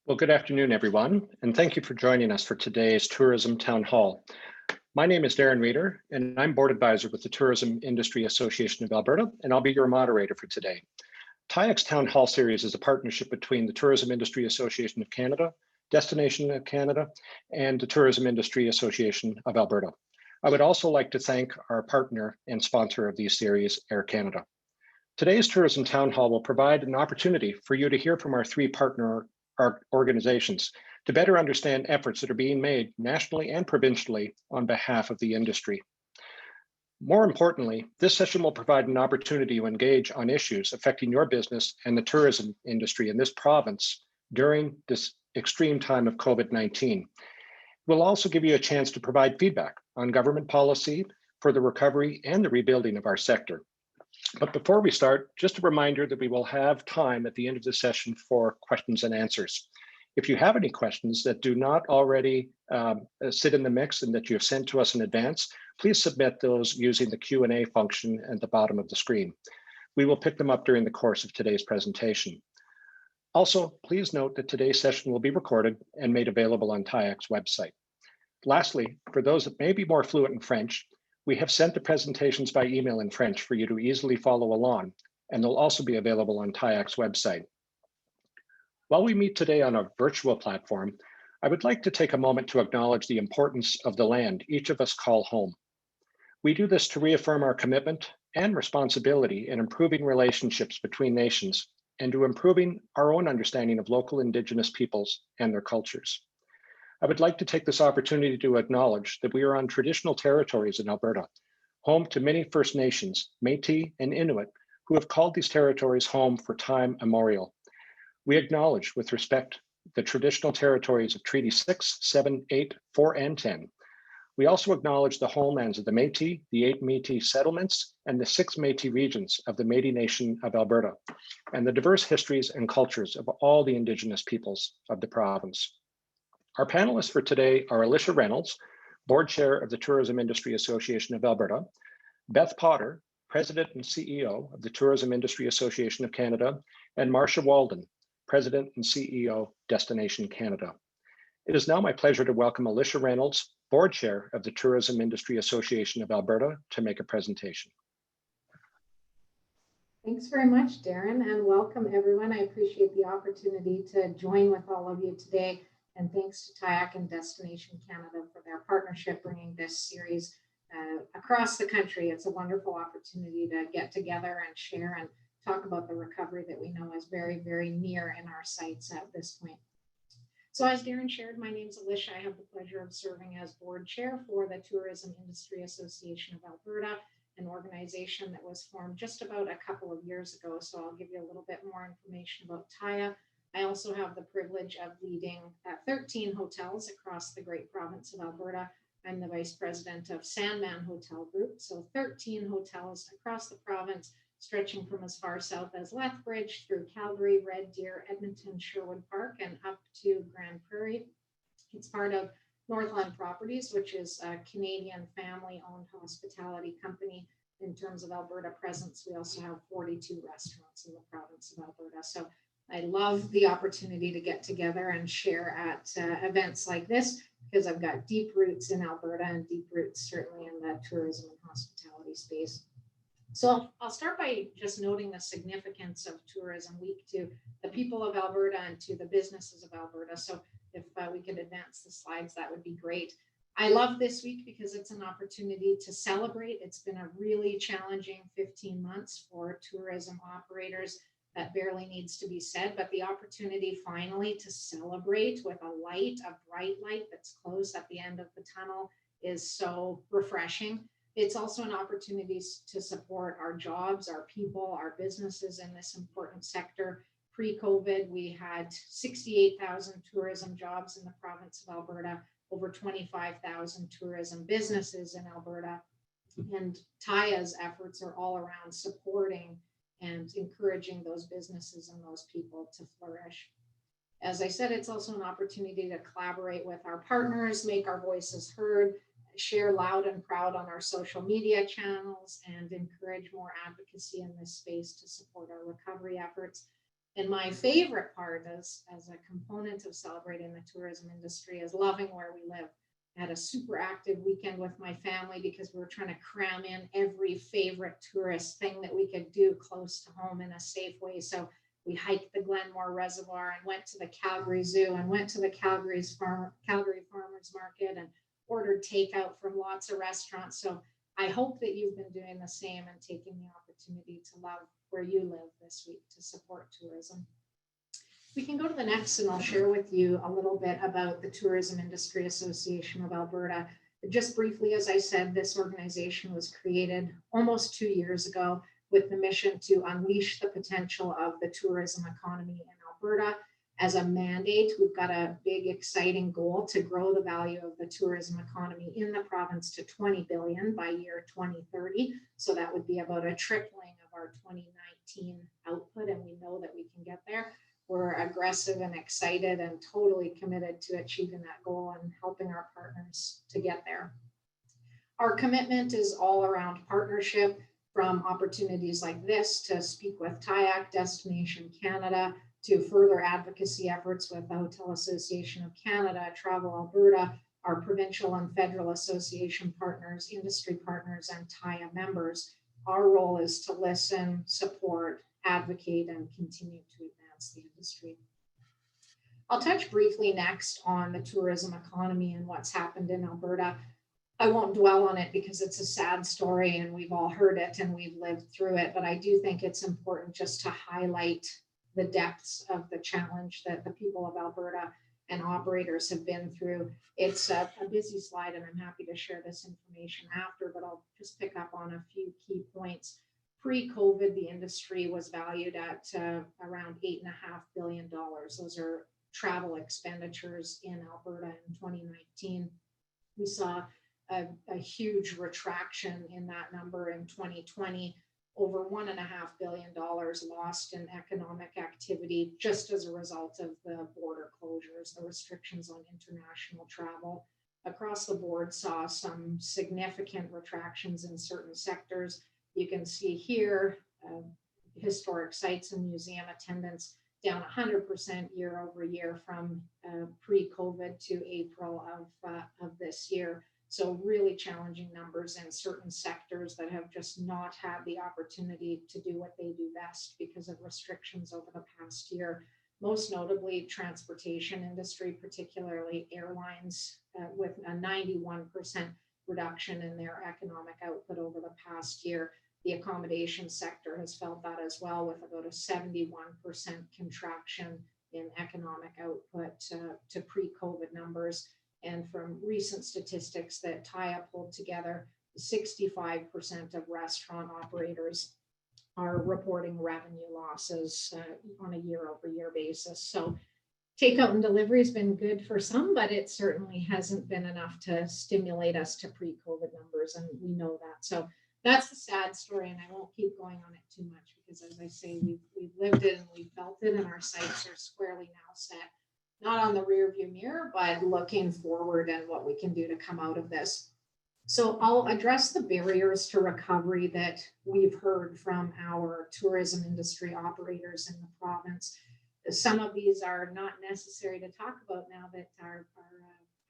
Well, good afternoon, everyone, and thank you for joining us for today's Tourism Town Hall. My name is Darren Reeder, and I'm Board Advisor with the Tourism Industry Association of Alberta, and I'll be your moderator for today. TIAC's Town Hall Series is a partnership between the Tourism Industry Association of Canada, Destination of Canada, and the Tourism Industry Association of Alberta. I would also like to thank our partner and sponsor of these series, Air Canada. Today's Tourism Town Hall will provide an opportunity for you to hear from our three partner organizations to better understand efforts that are being made nationally and provincially on behalf of the industry. More importantly, this session will provide an opportunity to engage on issues affecting your business and the tourism industry in this province during this extreme time of COVID-19. We'll also give you a chance to provide feedback on government policy for the recovery and the rebuilding of our sector. But before we start, just a reminder that we will have time at the end of the session for questions and answers. If you have any questions that do not already sit in the mix and that you have sent to us in advance, please submit those using the Q&A function at the bottom of the screen. We will pick them up during the course of today's presentation. Also, please note that today's session will be recorded and made available on TIAC's website. Lastly, for those that may be more fluent in French, we have sent the presentations by email in French for you to easily follow along, and they'll also be available on TIAC's website. While we meet today on a virtual platform, I would like to take a moment to acknowledge the importance of the land each of us call home. We do this to reaffirm our commitment and responsibility in improving relationships between nations and to improving our own understanding of local Indigenous peoples and their cultures. I would like to take this opportunity to acknowledge that we are on traditional territories in Alberta, home to many First Nations, Métis and Inuit, who have called these territories home for time immemorial. We acknowledge with respect the traditional territories of Treaty 6, 7, 8, 4, and 10. We also acknowledge the homelands of the Métis, the 8 Métis settlements, and the 6 Métis regions of the Métis Nation of Alberta, and the diverse histories and cultures of all the Indigenous peoples of the province. Our panelists for today are Alicia Reynolds, Board Chair of the Tourism Industry Association of Alberta, Beth Potter, President and CEO of the Tourism Industry Association of Canada, and Marcia Walden, President and CEO, Destination Canada. It is now my pleasure to welcome Alicia Reynolds, Board Chair of the Tourism Industry Association of Alberta, to make a presentation. Thanks very much, Darren, and welcome everyone. I appreciate the opportunity to join with all of you today. And thanks to TIAC and Destination Canada for their partnership bringing this series across the country. It's a wonderful opportunity to get together and share and talk about the recovery that we know is very, very near in our sights at this point. So as Darren shared, my name is Alicia. I have the pleasure of serving as board chair for the Tourism Industry Association of Alberta, an organization that was formed just about a couple of years ago. So I'll give you a little bit more information about TIA. I also have the privilege of leading 13 hotels across the great province of Alberta. I'm the vice president of Sandman Hotel Group, so 13 hotels across the province, stretching from as far south as Lethbridge through Calgary, Red Deer, Edmonton, Sherwood Park, and up to Grand Prairie. It's part of Northland Properties, which is a Canadian family-owned hospitality company. In terms of Alberta presence, we also have 42 restaurants in the province of Alberta. So I love the opportunity to get together and share at events like this because I've got deep roots in Alberta and deep roots certainly in the tourism and hospitality space. So I'll start by just noting the significance of Tourism Week to the people of Alberta and to the businesses of Alberta. So if we could advance the slides, that would be great. I love this week because it's an opportunity to celebrate. It's been a really challenging 15 months for tourism operators. That barely needs to be said, but the opportunity finally to celebrate with a light, a bright light that's closed at the end of the tunnel is so refreshing. It's also an opportunity to support our jobs, our people, our businesses in this important sector. Pre-COVID, we had 68,000 tourism jobs in the province of Alberta, over 25,000 tourism businesses in Alberta, and TIA's efforts are all around supporting and encouraging those businesses and those people to flourish. As I said, it's also an opportunity to collaborate with our partners, make our voices heard, share loud and proud on our social media channels, and encourage more advocacy in this space to support our recovery efforts. And my favorite part as a component of celebrating the tourism industry is loving where we live. I had a super active weekend with my family because we were trying to cram in every favorite tourist thing that we could do close to home in a safe way. So we hiked the Glenmore Reservoir and went to the Calgary Zoo and went to the Calgary Farmers Market and ordered takeout from lots of restaurants. So I hope that you've been doing the same and taking the opportunity to love where you live this week to support tourism. We can go to the next and I'll share with you a little bit about the Tourism Industry Association of Alberta. Just briefly, as I said, this organization was created almost 2 years ago with the mission to unleash the potential of the tourism economy in Alberta. As a mandate, we've got a big, exciting goal to grow the value of the tourism economy in the province to 20 billion by year 2030. So that would be about a tripling of our 2019 output, and we know that we can get there. We're aggressive and excited and totally committed to achieving that goal and helping our partners to get there. Our commitment is all around partnership, from opportunities like this to speak with TIAC, Destination Canada, to further advocacy efforts with the Hotel Association of Canada, Travel Alberta, our provincial and federal association partners, industry partners, and TIA members. Our role is to listen, support, advocate, and continue to advance the industry. I'll touch briefly next on the tourism economy and what's happened in Alberta. I won't dwell on it because it's a sad story and we've all heard it and we've lived through it, but I do think it's important just to highlight the depths of the challenge that the people of Alberta and operators have been through. It's a busy slide and I'm happy to share this information after, but I'll just pick up on a few key points. Pre-COVID, the industry was valued at around $8.5 billion. Those are travel expenditures in Alberta in 2019. We saw a huge retraction in that number in 2020, over $1.5 billion lost in economic activity just as a result of the border closures, the restrictions on international travel. Across the board saw some significant retractions in certain sectors. You can see here historic sites and museum attendance down 100% year over year from pre-COVID to April of this year. So really challenging numbers in certain sectors that have just not had the opportunity to do what they do best because of restrictions over the past year. Most notably transportation industry, particularly airlines, with a 91% reduction in their economic output over the past year. The accommodation sector has felt that as well, with about a 71% contraction in economic output to pre-COVID numbers. And from recent statistics that TIA pulled together, 65% of restaurant operators are reporting revenue losses on a year-over-year basis. So takeout and delivery has been good for some, but it certainly hasn't been enough to stimulate us to pre-COVID numbers, and we know that. So that's the sad story, and I won't keep going on it too much because, as I say, we've lived it and we've felt it, and our sights are squarely now set, not on the rearview mirror, but looking forward and what we can do to come out of this. So I'll address the barriers to recovery that we've heard from our tourism industry operators in the province. Some of these are not necessary to talk about now that our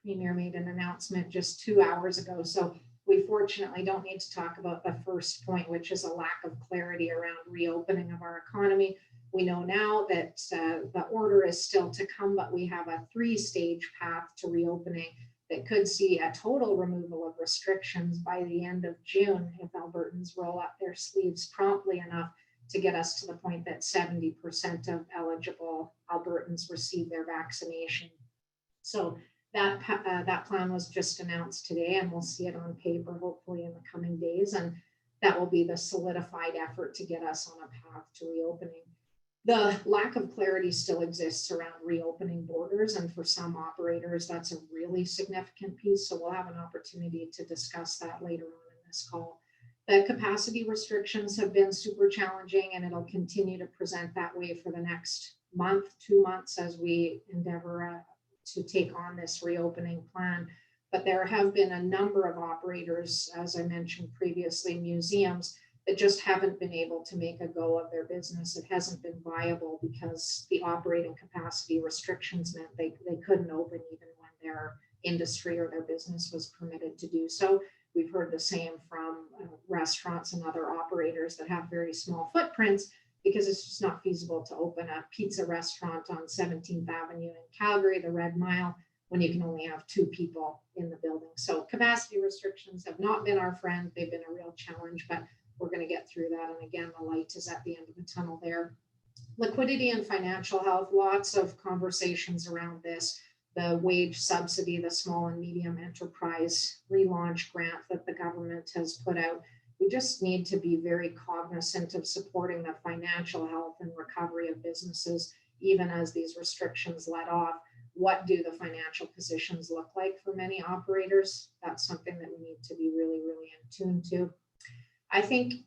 Premier made an announcement just 2 hours ago. So we fortunately don't need to talk about the first point, which is a lack of clarity around reopening of our economy. We know now that the order is still to come, but we have a 3-stage path to reopening that could see a total removal of restrictions by the end of June if Albertans roll up their sleeves promptly enough to get us to the point that 70% of eligible Albertans receive their vaccination. So that plan was just announced today, and we'll see it on paper hopefully in the coming days, and that will be the solidified effort to get us on a path to reopening. The lack of clarity still exists around reopening borders, and for some operators, that's a really significant piece. So we'll have an opportunity to discuss that later on in this call. The capacity restrictions have been super challenging, and it'll continue to present that way for the next month, 2 months, as we endeavor to take on this reopening plan. But there have been a number of operators, as I mentioned previously, museums, that just haven't been able to make a go of their business. It hasn't been viable because the operating capacity restrictions meant they couldn't open even when their industry or their business was permitted to do so. We've heard the same from restaurants and other operators that have very small footprints because it's just not feasible to open a pizza restaurant on 17th Avenue in Calgary, the Red Mile, when you can only have 2 people in the building. So capacity restrictions have not been our friend. They've been a real challenge, but we're going to get through that. And again, the light is at the end of the tunnel there. Liquidity and financial health, lots of conversations around this. The wage subsidy, the small and medium enterprise relaunch grant that the government has put out. We just need to be very cognizant of supporting the financial health and recovery of businesses, even as these restrictions let off. What do the financial positions look like for many operators? That's something that we need to be really, really in tune to. I think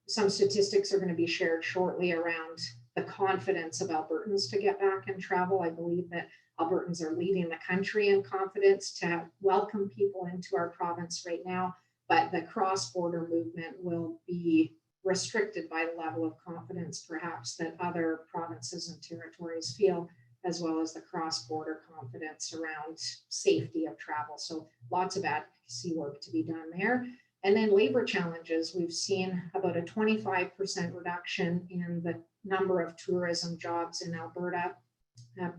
some statistics are going to be shared shortly around the confidence of Albertans to get back and travel. I believe that Albertans are leading the country in confidence to welcome people into our province right now, but the cross-border movement will be restricted by the level of confidence perhaps that other provinces and territories feel, as well as the cross-border confidence around safety of travel. So lots of advocacy work to be done there. And then labor challenges. We've seen about a 25% reduction in the number of tourism jobs in Alberta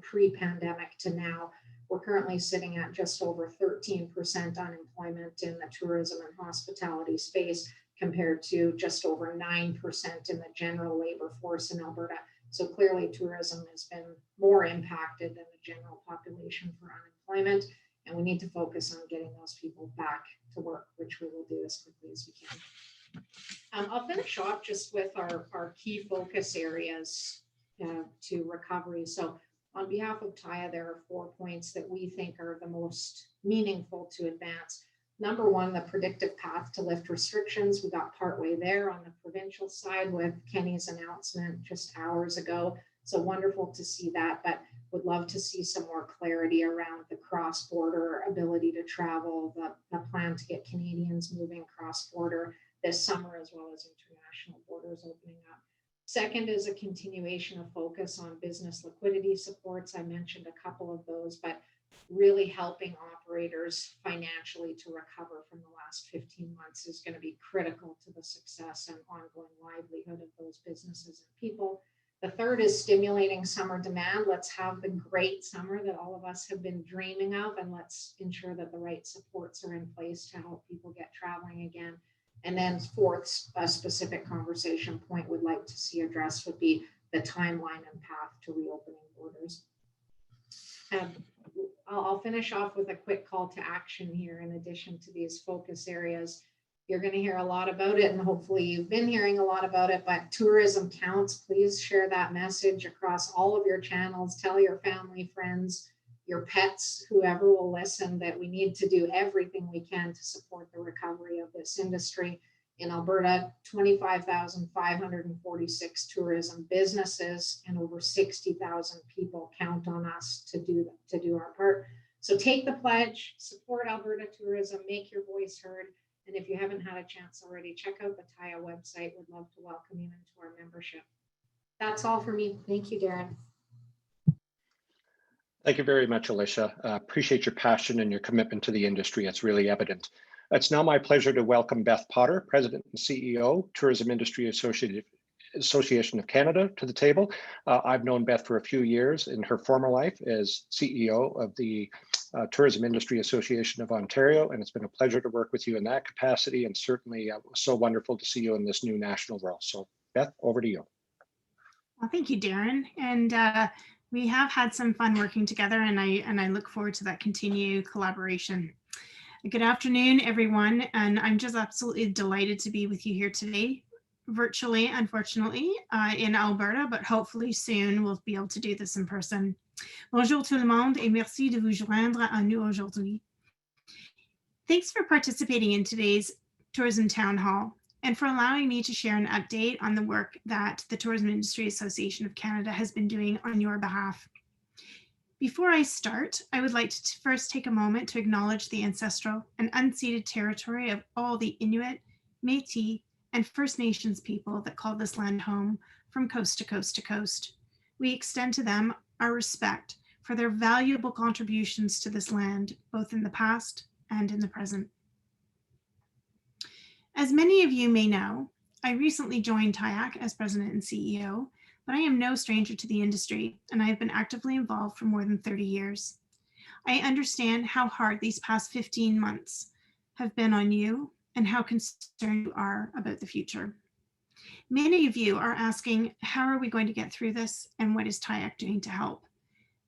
pre-pandemic to now. We're currently sitting at just over 13% unemployment in the tourism and hospitality space compared to just over 9% in the general labor force in Alberta. So clearly tourism has been more impacted than the general population for unemployment. And we need to focus on getting those people back to work, which we will do as quickly as we can. I'll finish off just with our key focus areas to recovery. So on behalf of TIA, there are 4 points that we think are the most meaningful to advance. Number one, the predictive path to lift restrictions. We got partway there on the provincial side with Kenny's announcement just hours ago. So wonderful to see that, but would love to see some more clarity around the cross-border ability to travel, the plan to get Canadians moving cross-border this summer, as well as international borders opening up. Second is a continuation of focus on business liquidity supports. I mentioned a couple of those, but really helping operators financially to recover from the last 15 months is going to be critical to the success and ongoing livelihood of those businesses and people. The third is stimulating summer demand. Let's have the great summer that all of us have been dreaming of, and let's ensure that the right supports are in place to help people get traveling again. And then fourth, a specific conversation point we'd like to see addressed would be the timeline and path to reopening borders. I'll finish off with a quick call to action here. In addition to these focus areas, you're going to hear a lot about it, and hopefully you've been hearing a lot about it, but tourism counts. Please share that message across all of your channels. Tell your family, friends, your pets, whoever will listen, that we need to do everything we can to support the recovery of this industry. In Alberta, 25,546 tourism businesses and over 60,000 people count on us to do our part. So take the pledge, support Alberta tourism, make your voice heard. And if you haven't had a chance already, check out the TIA website. We'd love to welcome you into our membership. That's all for me. Thank you, Darren. Thank you very much, Alicia. Appreciate your passion and your commitment to the industry. It's really evident. It's now my pleasure to welcome Beth Potter, President and CEO, Tourism Industry Association of Canada, to the table. I've known Beth for a few years in her former life as CEO of the Tourism Industry Association of Ontario, and it's been a pleasure to work with you in that capacity, and certainly so wonderful to see you in this new national role. So Beth, over to you. Well, thank you, Darren. And we have had some fun working together, and I look forward to that continued collaboration. Good afternoon, everyone, and I'm just absolutely delighted to be with you here today, virtually, unfortunately, in Alberta, but hopefully soon we'll be able to do this in person. Bonjour tout le monde et merci de vous joindre à nous aujourd'hui. Thanks for participating in today's Tourism Town Hall and for allowing me to share an update on the work that the Tourism Industry Association of Canada has been doing on your behalf. Before I start, I would like to first take a moment to acknowledge the ancestral and unceded territory of all the Inuit, Métis, and First Nations people that call this land home from coast to coast to coast. We extend to them our respect for their valuable contributions to this land, both in the past and in the present. As many of you may know, I recently joined TIAC as president and CEO, but I am no stranger to the industry, and I have been actively involved for more than 30 years. I understand how hard these past 15 months have been on you and how concerned you are about the future. Many of you are asking, how are we going to get through this and what is TIAC doing to help?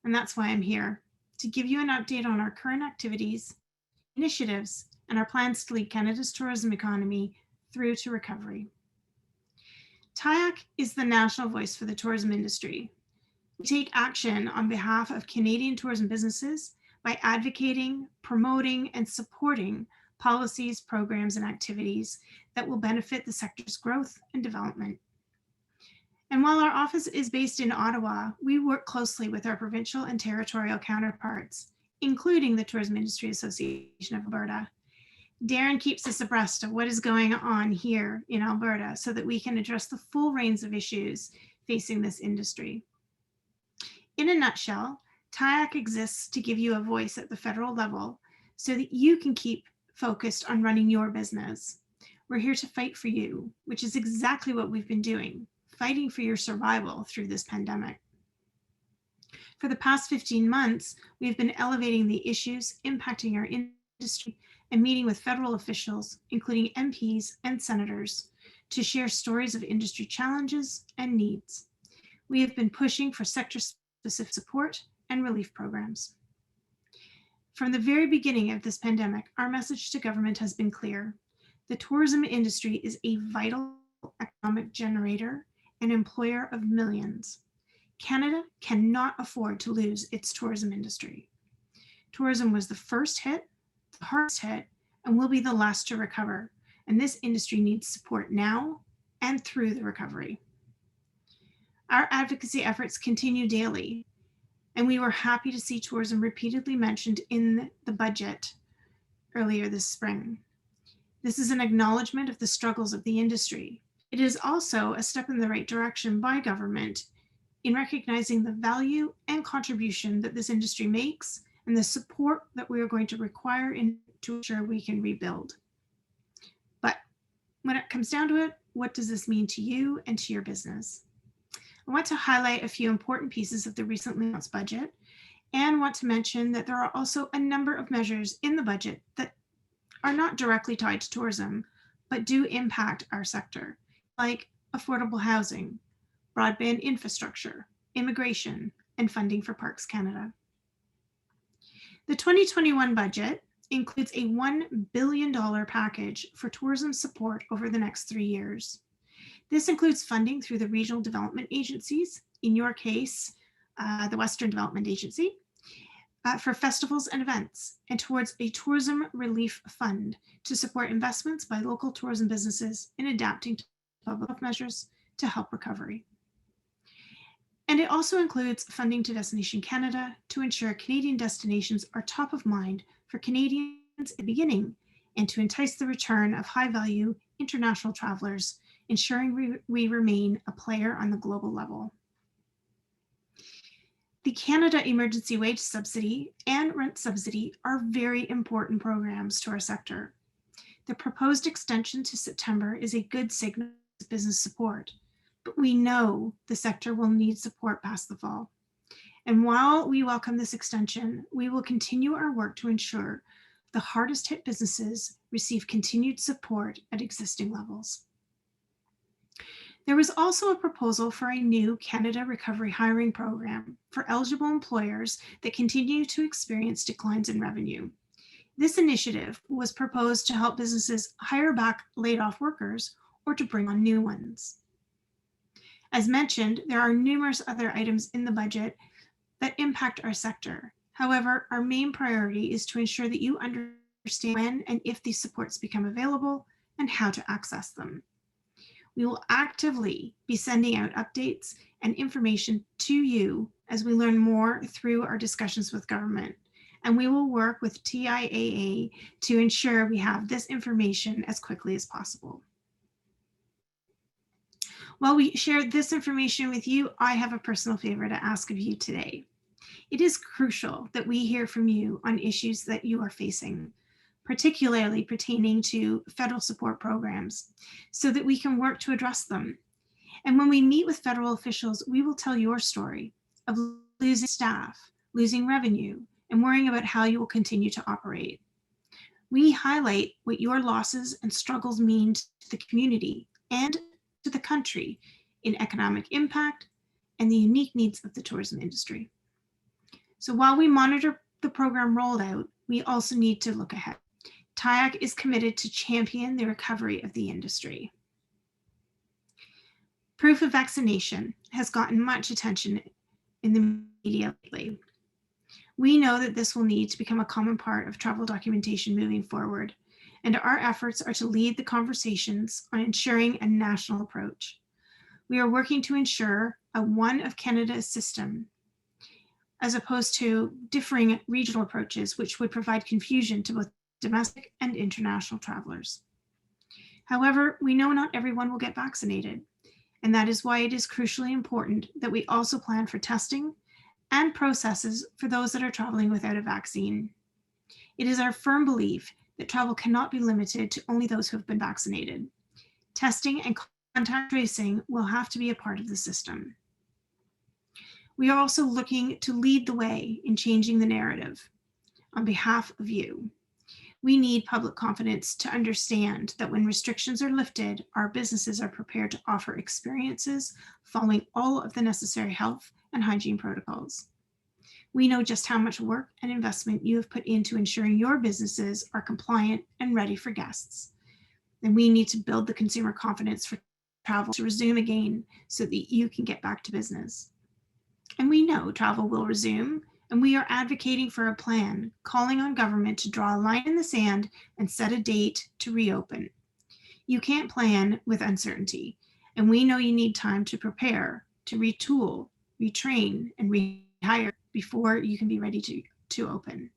And that's why I'm here, to give you an update on our current activities, initiatives, and our plans to lead Canada's tourism economy through to recovery. TIAC is the national voice for the tourism industry. We take action on behalf of Canadian tourism businesses by advocating, promoting, and supporting policies, programs, and activities that will benefit the sector's growth and development. And while our office is based in Ottawa, we work closely with our provincial and territorial counterparts, including the Tourism Industry Association of Alberta. Darren keeps us abreast of what is going on here in Alberta so that we can address the full range of issues facing this industry. In a nutshell, TIAC exists to give you a voice at the federal level so that you can keep focused on running your business. We're here to fight for you, which is exactly what we've been doing, fighting for your survival through this pandemic. For the past 15 months, we've been elevating the issues impacting our industry and meeting with federal officials, including MPs and senators, to share stories of industry challenges and needs. We have been pushing for sector-specific support and relief programs. From the very beginning of this pandemic, our message to government has been clear. The tourism industry is a vital economic generator and employer of millions. Canada cannot afford to lose its tourism industry. Tourism was the first hit, the hardest hit, and will be the last to recover. And this industry needs support now and through the recovery. Our advocacy efforts continue daily, and we were happy to see tourism repeatedly mentioned in the budget earlier this spring. This is an acknowledgement of the struggles of the industry. It is also a step in the right direction by government in recognizing the value and contribution that this industry makes and the support that we are going to require to ensure we can rebuild. But when it comes down to it, what does this mean to you and to your business? I want to highlight a few important pieces of the recently announced budget and want to mention that there are also a number of measures in the budget that are not directly tied to tourism, but do impact our sector, like affordable housing, broadband infrastructure, immigration, and funding for Parks Canada. The 2021 budget includes a $1 billion package for tourism support over the next 3 years. This includes funding through the regional development agencies, in your case, the Western Development Agency, for festivals and events, and towards a tourism relief fund to support investments by local tourism businesses in adapting to public health measures to help recovery. And it also includes funding to Destination Canada to ensure Canadian destinations are top of mind for Canadians at the beginning and to entice the return of high-value international travelers, ensuring we remain a player on the global level. The Canada Emergency Wage Subsidy and Rent Subsidy are very important programs to our sector. The proposed extension to September is a good signal of business support, but we know the sector will need support past the fall. And while we welcome this extension, we will continue our work to ensure the hardest hit businesses receive continued support at existing levels. There was also a proposal for a new Canada Recovery Hiring Program for eligible employers that continue to experience declines in revenue. This initiative was proposed to help businesses hire back laid off workers or to bring on new ones. As mentioned, there are numerous other items in the budget that impact our sector. However, our main priority is to ensure that you understand when and if these supports become available and how to access them. We will actively be sending out updates and information to you as we learn more through our discussions with government. And we will work with TIAA to ensure we have this information as quickly as possible. While we share this information with you, I have a personal favor to ask of you today. It is crucial that we hear from you on issues that you are facing, particularly pertaining to federal support programs, so that we can work to address them. And when we meet with federal officials, we will tell your story of losing staff, losing revenue, and worrying about how you will continue to operate. We highlight what your losses and struggles mean to the community and to the country in economic impact and the unique needs of the tourism industry. So while we monitor the program rollout, we also need to look ahead. TIAC is committed to champion the recovery of the industry. Proof of vaccination has gotten much attention in the media lately. We know that this will need to become a common part of travel documentation moving forward, and our efforts are to lead the conversations on ensuring a national approach. We are working to ensure a one of Canada system, as opposed to differing regional approaches, which would provide confusion to both domestic and international travelers. However, we know not everyone will get vaccinated, and that is why it is crucially important that we also plan for testing and processes for those that are traveling without a vaccine. It is our firm belief that travel cannot be limited to only those who have been vaccinated. Testing and contact tracing will have to be a part of the system. We are also looking to lead the way in changing the narrative on behalf of you. We need public confidence to understand that when restrictions are lifted, our businesses are prepared to offer experiences following all of the necessary health and hygiene protocols. We know just how much work and investment you have put into ensuring your businesses are compliant and ready for guests. And we need to build the consumer confidence for travel to resume again so that you can get back to business. And we know travel will resume, and we are advocating for a plan, calling on government to draw a line in the sand and set a date to reopen. You can't plan with uncertainty, and we know you need time to prepare, to retool, retrain, and rehire before you can be ready to open.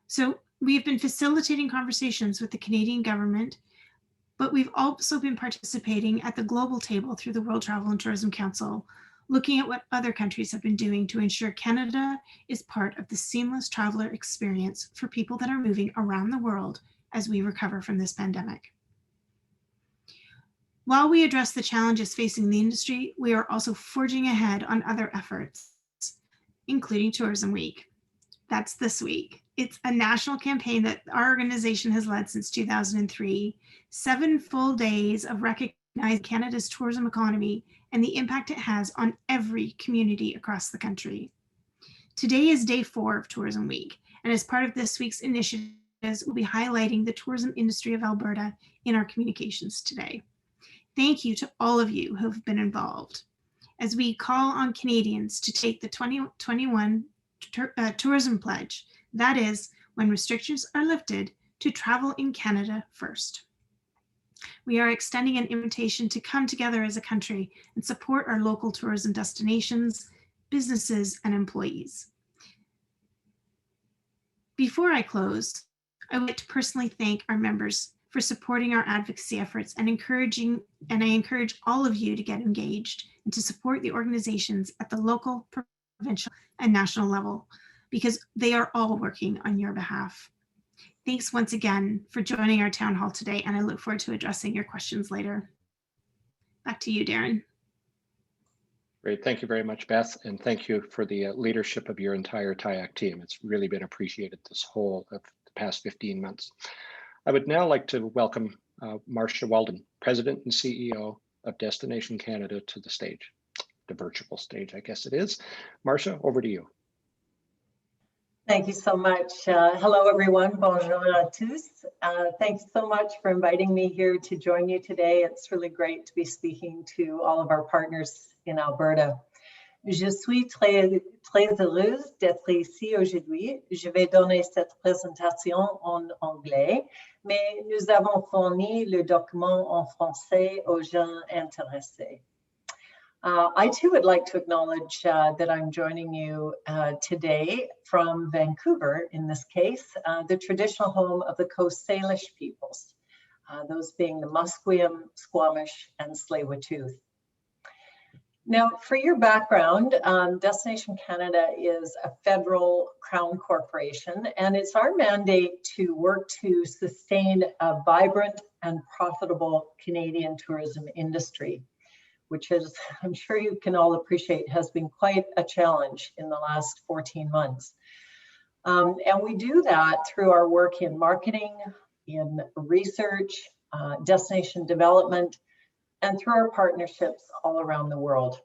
So we've been facilitating conversations with the Canadian government, but we've also been participating at the global table through the World Travel and Tourism Council, looking at what other countries have been doing to ensure Canada is part of the seamless traveler experience for people that are moving around the world as we recover from this pandemic. While we address the challenges facing the industry, we are also forging ahead on other efforts, including Tourism Week. That's this week. It's a national campaign that our organization has led since 2003, 7 full days of recognizing Canada's tourism economy and the impact it has on every community across the country. Today is day 4 of Tourism Week, and as part of this week's initiatives, we'll be highlighting the tourism industry of Alberta in our communications today. Thank you to all of you who have been involved as we call on Canadians to take the 2021 tourism pledge. That is, when restrictions are lifted, to travel in Canada first. We are extending an invitation to come together as a country and support our local tourism destinations, businesses, and employees. Before I close, I would like to personally thank our members for supporting our advocacy efforts and I encourage all of you to get engaged and to support the organizations at the local, provincial, and national level, because they are all working on your behalf. Thanks once again for joining our town hall today, and I look forward to addressing your questions later. Back to you, Darren. Great, thank you very much, Beth, and thank you for the leadership of your entire TIAC team. It's really been appreciated this whole of the past 15 months. I would now like to welcome Marcia Weldon, President and CEO of Destination Canada, to the stage, the virtual stage, I guess it is. Marcia, over to you. Thank you so much. Hello, everyone. Bonjour à tous. Thanks so much for inviting me here to join you today. It's really great to be speaking to all of our partners in Alberta. Je suis très heureuse d'être ici aujourd'hui. Je vais donner cette présentation en anglais, mais nous avons fourni le document en français aux gens intéressés. I too would like to acknowledge that I'm joining you today from Vancouver, in this case, the traditional home of the Coast Salish peoples. those being the Musqueam, Squamish, and Tsleil-Waututh. Now, for your background, Destination Canada is a federal Crown corporation, and it's our mandate to work to sustain a vibrant and profitable Canadian tourism industry, which is, I'm sure you can all appreciate, has been quite a challenge in the last 14 months. And we do that through our work in marketing, in research, destination development, and through our partnerships all around the world.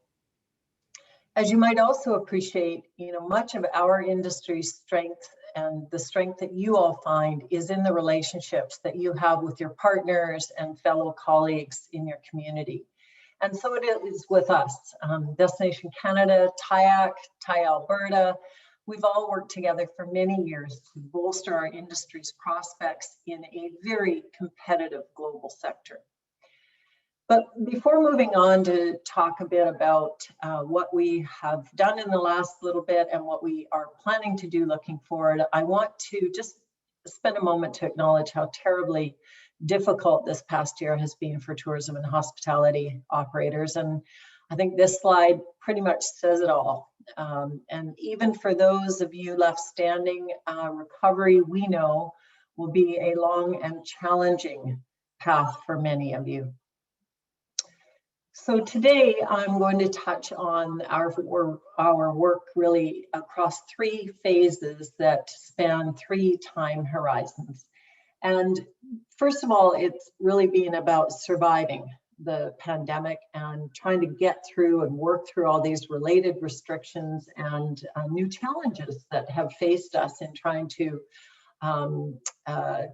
As you might also appreciate, much of our industry's strength and the strength that you all find is in the relationships that you have with your partners and fellow colleagues in your community. And so it is with us, Destination Canada, TIAC, TIE Alberta. We've all worked together for many years to bolster our industry's prospects in a very competitive global sector. But before moving on to talk a bit about what we have done in the last little bit and what we are planning to do looking forward, I want to just spend a moment to acknowledge how terribly difficult this past year has been for tourism and hospitality operators. And I think this slide pretty much says it all. And even for those of you left standing, recovery, we know, will be a long and challenging path for many of you. So today I'm going to touch on our work really across 3 phases that span 3 time horizons. And first of all, it's really been about surviving the pandemic and trying to get through and work through all these related restrictions and new challenges that have faced us in trying to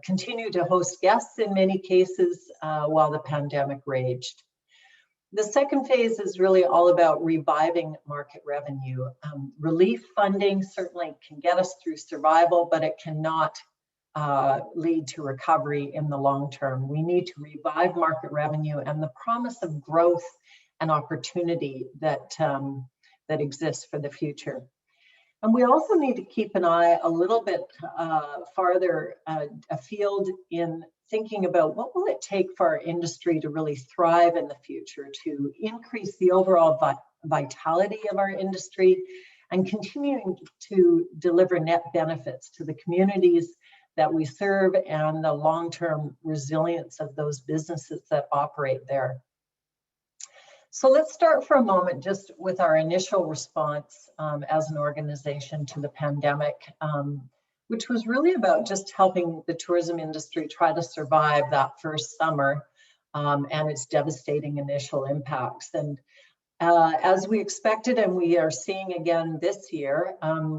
continue to host guests in many cases while the pandemic raged. The second phase is really all about reviving market revenue. Relief funding certainly can get us through survival, but it cannot lead to recovery in the long term. We need to revive market revenue and the promise of growth and opportunity that, that exists for the future. And we also need to keep an eye a little bit farther afield in thinking about what will it take for our industry to really thrive in the future, to increase the overall vitality of our industry and continuing to deliver net benefits to the communities that we serve and the long-term resilience of those businesses that operate there. So let's start for a moment just with our initial response as an organization to the pandemic, which was really about just helping the tourism industry try to survive that first summer and its devastating initial impacts. And as we expected, and we are seeing again this year,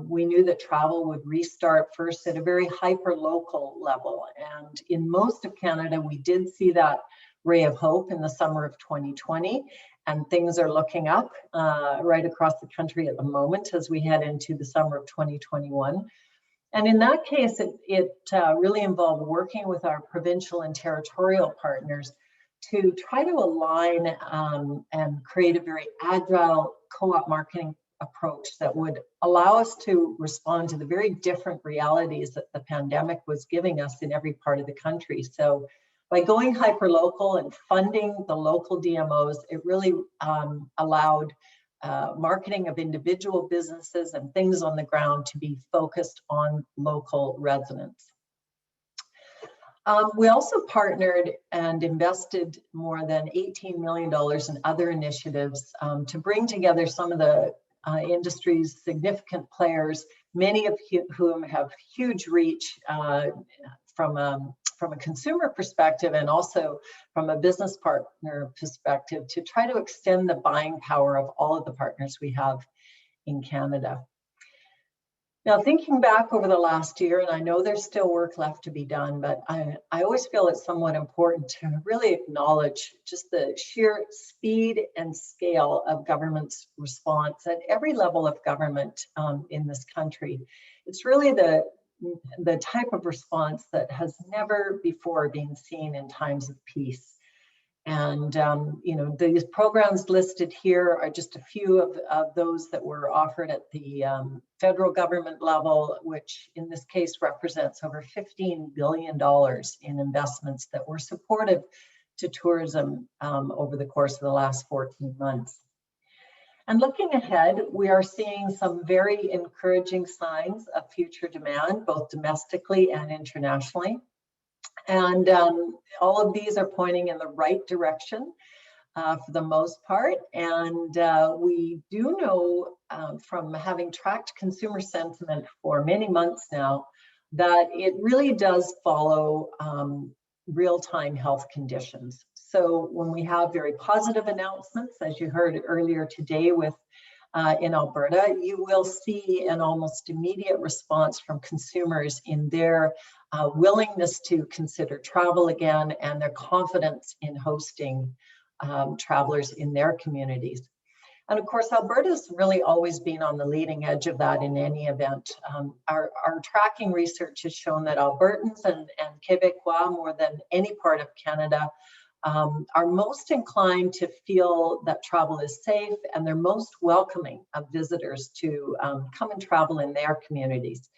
we knew that travel would restart first at a very hyper-local level. And in most of Canada, we did see that ray of hope in the summer of 2020. And things are looking up right across the country at the moment as we head into the summer of 2021. And in that case, it really involved working with our provincial and territorial partners to try to align and create a very agile co-op marketing approach that would allow us to respond to the very different realities that the pandemic was giving us in every part of the country. So by going hyper-local and funding the local DMOs, it really allowed marketing of individual businesses and things on the ground to be focused on local residents. We also partnered and invested more than $18 million in other initiatives to bring together some of the industry's significant players, many of whom have huge reach from a consumer perspective and also from a business partner perspective to try to extend the buying power of all of the partners we have in Canada. Now, thinking back over the last year, and I know there's still work left to be done, but I always feel it's somewhat important to really acknowledge just the sheer speed and scale of government's response at every level of government in this country. It's really the type of response that has never before been seen in times of peace. And, you know, these programs listed here are just a few of those that were offered at the federal government level, which in this case represents over $15 billion in investments that were supportive to tourism over the course of the last 14 months. And looking ahead, we are seeing some very encouraging signs of future demand, both domestically and internationally. And all of these are pointing in the right direction for the most part. And we do know from having tracked consumer sentiment for many months now that it really does follow real-time health conditions. So when we have very positive announcements, as you heard earlier today with in Alberta, you will see an almost immediate response from consumers in their willingness to consider travel again and their confidence in hosting travelers in their communities. And of course, Alberta's really always been on the leading edge of that in any event. Our tracking research has shown that Albertans and Quebecois, more than any part of Canada, are most inclined to feel that travel is safe, and they're most welcoming of visitors to come and travel in their communities.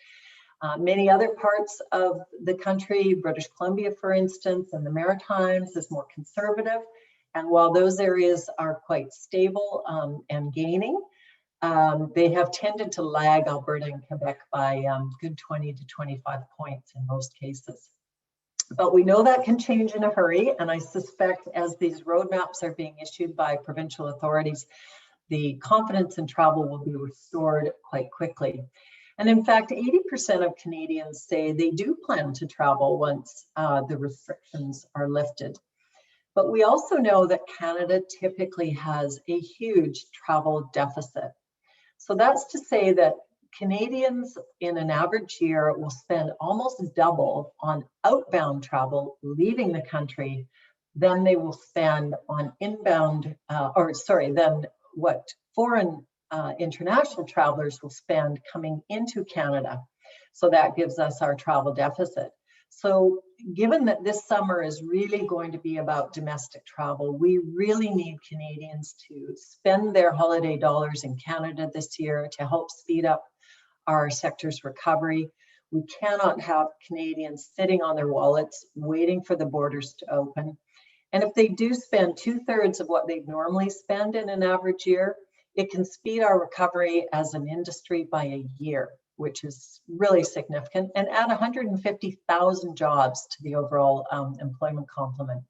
Many other parts of the country, British Columbia, for instance, and the Maritimes is more conservative. And while those areas are quite stable and gaining, they have tended to lag Alberta and Quebec by good 20 to 25 points in most cases. But we know that can change in a hurry, and I suspect as these roadmaps are being issued by provincial authorities, the confidence in travel will be restored quite quickly. And in fact, 80% of Canadians say they do plan to travel once the restrictions are lifted. But we also know that Canada typically has a huge travel deficit. So that's to say that Canadians in an average year will spend almost double on outbound travel leaving the country than they will spend on inbound, than what foreign international travelers will spend coming into Canada. So that gives us our travel deficit. So given that this summer is really going to be about domestic travel, we really need Canadians to spend their holiday dollars in Canada this year to help speed up our sector's recovery. We cannot have Canadians sitting on their wallets waiting for the borders to open. And if they do spend 2/3 of what they'd normally spend in an average year, it can speed our recovery as an industry by a year, which is really significant, and add 150,000 jobs to the overall employment complement.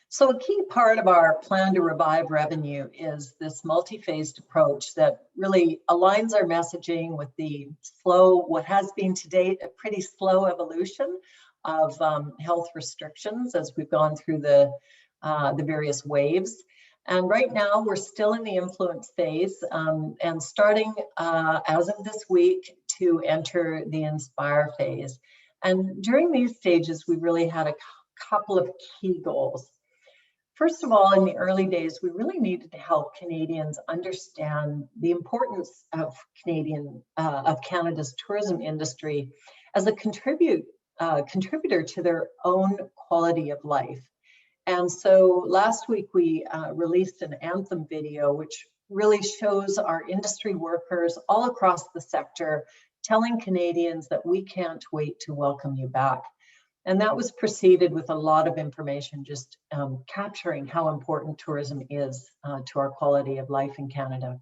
So a key part of our plan to revive revenue is this multi-phased approach that really aligns our messaging with the what has been to date a pretty slow evolution of health restrictions as we've gone through the various waves. And right now we're still in the influence phase and starting as of this week to enter the inspire phase. And during these stages, we really had a couple of key goals. First of all, in the early days, we really needed to help Canadians understand the importance of Canada's tourism industry as a contributor to their own quality of life. And so last week we released an anthem video, which really shows our industry workers all across the sector telling Canadians that we can't wait to welcome you back. And that was preceded with a lot of information just capturing how important tourism is to our quality of life in Canada.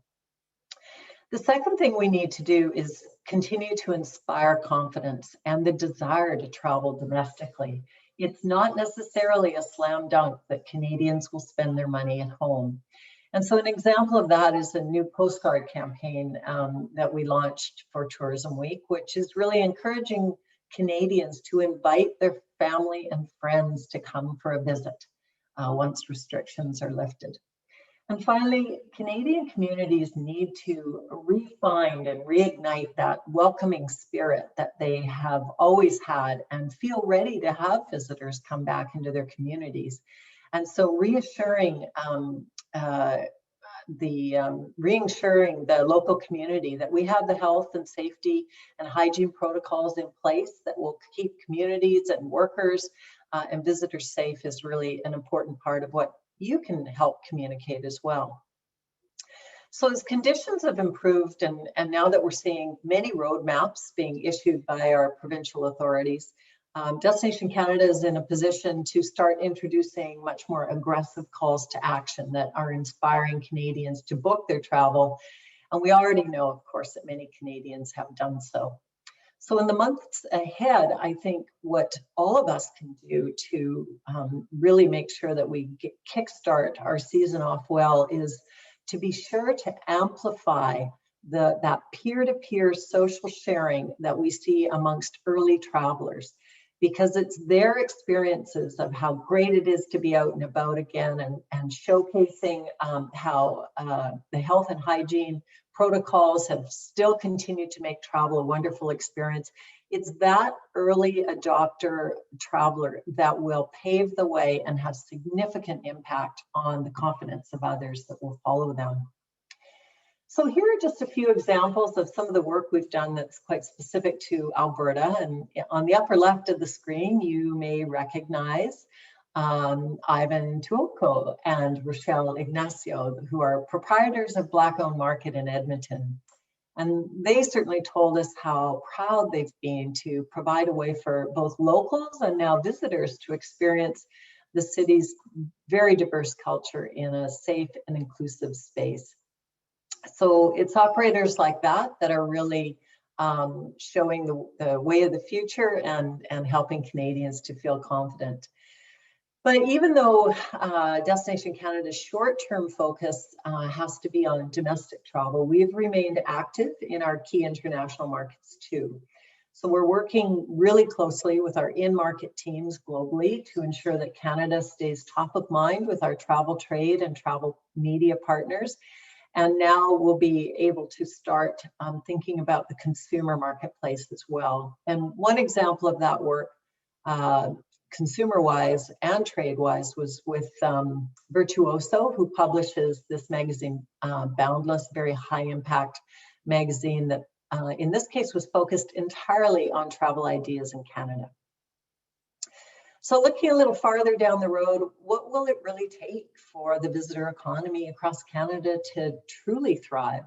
The second thing we need to do is continue to inspire confidence and the desire to travel domestically. It's not necessarily a slam dunk that Canadians will spend their money at home. And so an example of that is a new postcard campaign that we launched for Tourism Week, which is really encouraging Canadians to invite their family and friends to come for a visit once restrictions are lifted. And finally, Canadian communities need to refine and reignite that welcoming spirit that they have always had and feel ready to have visitors come back into their communities. And so reassuring the local community that we have the health and safety and hygiene protocols in place that will keep communities and workers and visitors safe is really an important part of what you can help communicate as well. So as conditions have improved, and now that we're seeing many roadmaps being issued by our provincial authorities, Destination Canada is in a position to start introducing much more aggressive calls to action that are inspiring Canadians to book their travel. And we already know, of course, that many Canadians have done so. So in the months ahead, I think what all of us can do to really make sure that we kickstart our season off well is to be sure to amplify that peer-to-peer social sharing that we see amongst early travelers, because it's their experiences of how great it is to be out and about again, and showcasing how the health and hygiene protocols have still continued to make travel a wonderful experience. It's that early adopter traveler that will pave the way and have significant impact on the confidence of others that will follow them. So here are just a few examples of some of the work we've done that's quite specific to Alberta. And on the upper left of the screen, you may recognize Ivan Tuoko and Rochelle Ignacio, who are proprietors of Black Owned Market in Edmonton. And they certainly told us how proud they've been to provide a way for both locals and now visitors to experience the city's very diverse culture in a safe and inclusive space. So it's operators like that that are really showing the way of the future and helping Canadians to feel confident. But even though Destination Canada's short-term focus has to be on domestic travel, we've remained active in our key international markets too. So we're working really closely with our in-market teams globally to ensure that Canada stays top of mind with our travel trade and travel media partners. And now we'll be able to start thinking about the consumer marketplace as well. And one example of that work, consumer-wise and trade-wise, was with Virtuoso, who publishes this magazine, Boundless, very high-impact magazine that in this case was focused entirely on travel ideas in Canada. So looking a little farther down the road, what will it really take for the visitor economy across Canada to truly thrive?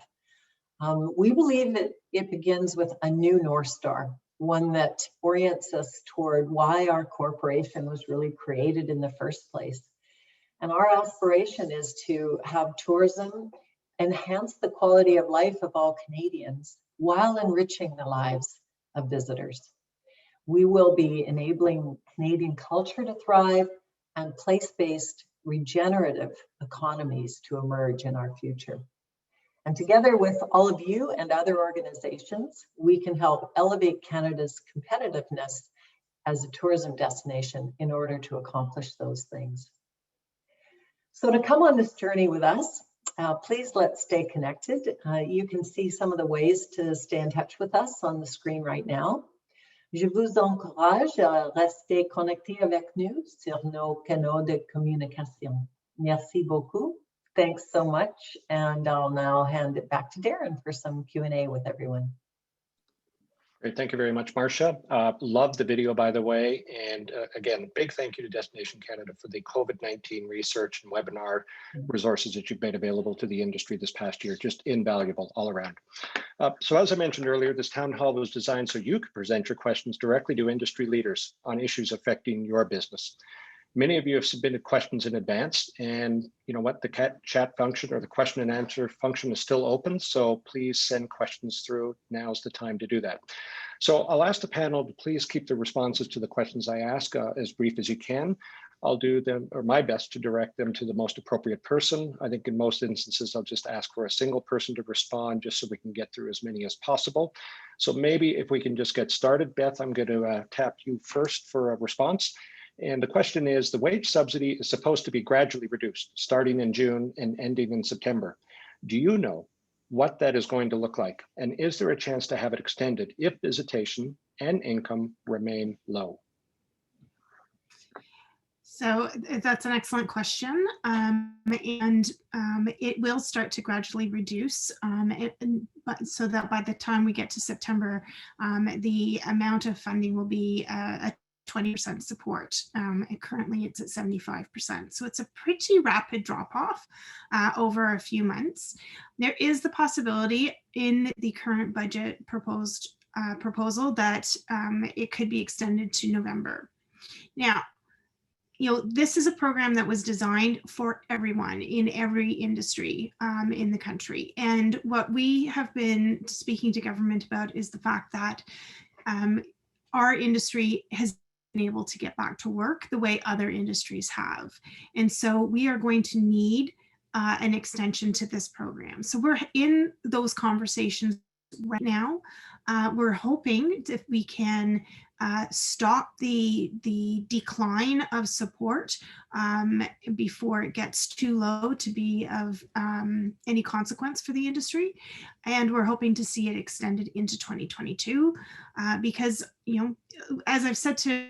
We believe that it begins with a new North Star, one that orients us toward why our corporation was really created in the first place. And our aspiration is to have tourism enhance the quality of life of all Canadians while enriching the lives of visitors. We will be enabling Canadian culture to thrive and place-based regenerative economies to emerge in our future. And together with all of you and other organizations, we can help elevate Canada's competitiveness as a tourism destination in order to accomplish those things. So to come on this journey with us, please let's stay connected. You can see some of the ways to stay in touch with us on the screen right now. Je vous encourage à rester connecté avec nous sur nos canaux de communication. Merci beaucoup. Thanks so much. And I'll now hand it back to Darren for some Q&A with everyone. Great, thank you very much, Marcia. Love the video, by the way. And again, big thank you to Destination Canada for the COVID-19 research and webinar resources that you've made available to the industry this past year. Just invaluable all around. So as I mentioned earlier, this town hall was designed so you could present your questions directly to industry leaders on issues affecting your business. Many of you have submitted questions in advance, and you know what, the chat function or the question and answer function is still open, so please send questions through. Now's the time to do that. So I'll ask the panel to please keep the responses to the questions I ask as brief as you can. I'll do them, or my best, to direct them to the most appropriate person. I think in most instances, I'll just ask for a single person to respond just so we can get through as many as possible. So maybe if we can just get started, Beth, I'm going to tap you first for a response. And the question is, the wage subsidy is supposed to be gradually reduced, starting in June and ending in September. Do you know what that is going to look like? And is there a chance to have it extended if visitation and income remain low? So that's an excellent question. It will start to gradually reduce, but so that by the time we get to September, the amount of funding will be 20% support. And currently it's at 75%. So it's a pretty rapid drop off over a few months. There is the possibility in the current budget proposal that it could be extended to November. Now, this is a program that was designed for everyone in every industry in the country. And what we have been speaking to government about is the fact that our industry has been able to get back to work the way other industries have. And so we are going to need an extension to this program. So we're in those conversations right now. We're hoping if we can stop the decline of support before it gets too low to be of any consequence for the industry. And we're hoping to see it extended into 2022 because, as I've said to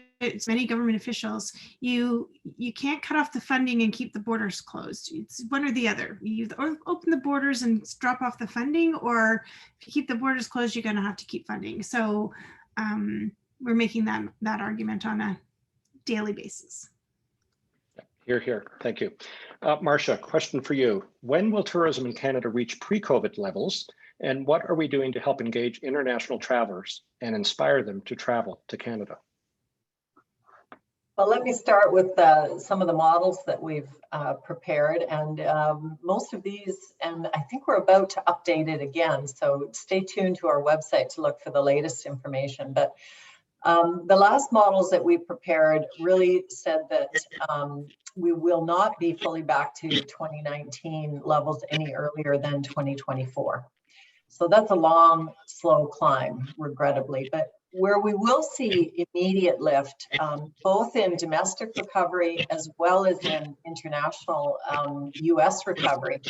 many government officials, you can't cut off the funding and keep the borders closed. It's one or the other. You either open the borders and drop off the funding, or if you keep the borders closed, you're going to have to keep funding. So we're making that argument on a daily basis. Hear, hear. Thank you. Marcia, question for you. When will tourism in Canada reach pre-COVID levels? And what are we doing to help engage international travelers and inspire them to travel to Canada? Well, let me start with some of the models that we've prepared, and most of these, and I think we're about to update it again, so stay tuned to our website to look for the latest information. But the last models that we prepared really said that we will not be fully back to 2019 levels any earlier than 2024. So that's a long, slow climb, regrettably. But where we will see immediate lift, both in domestic recovery as well as in international US recovery,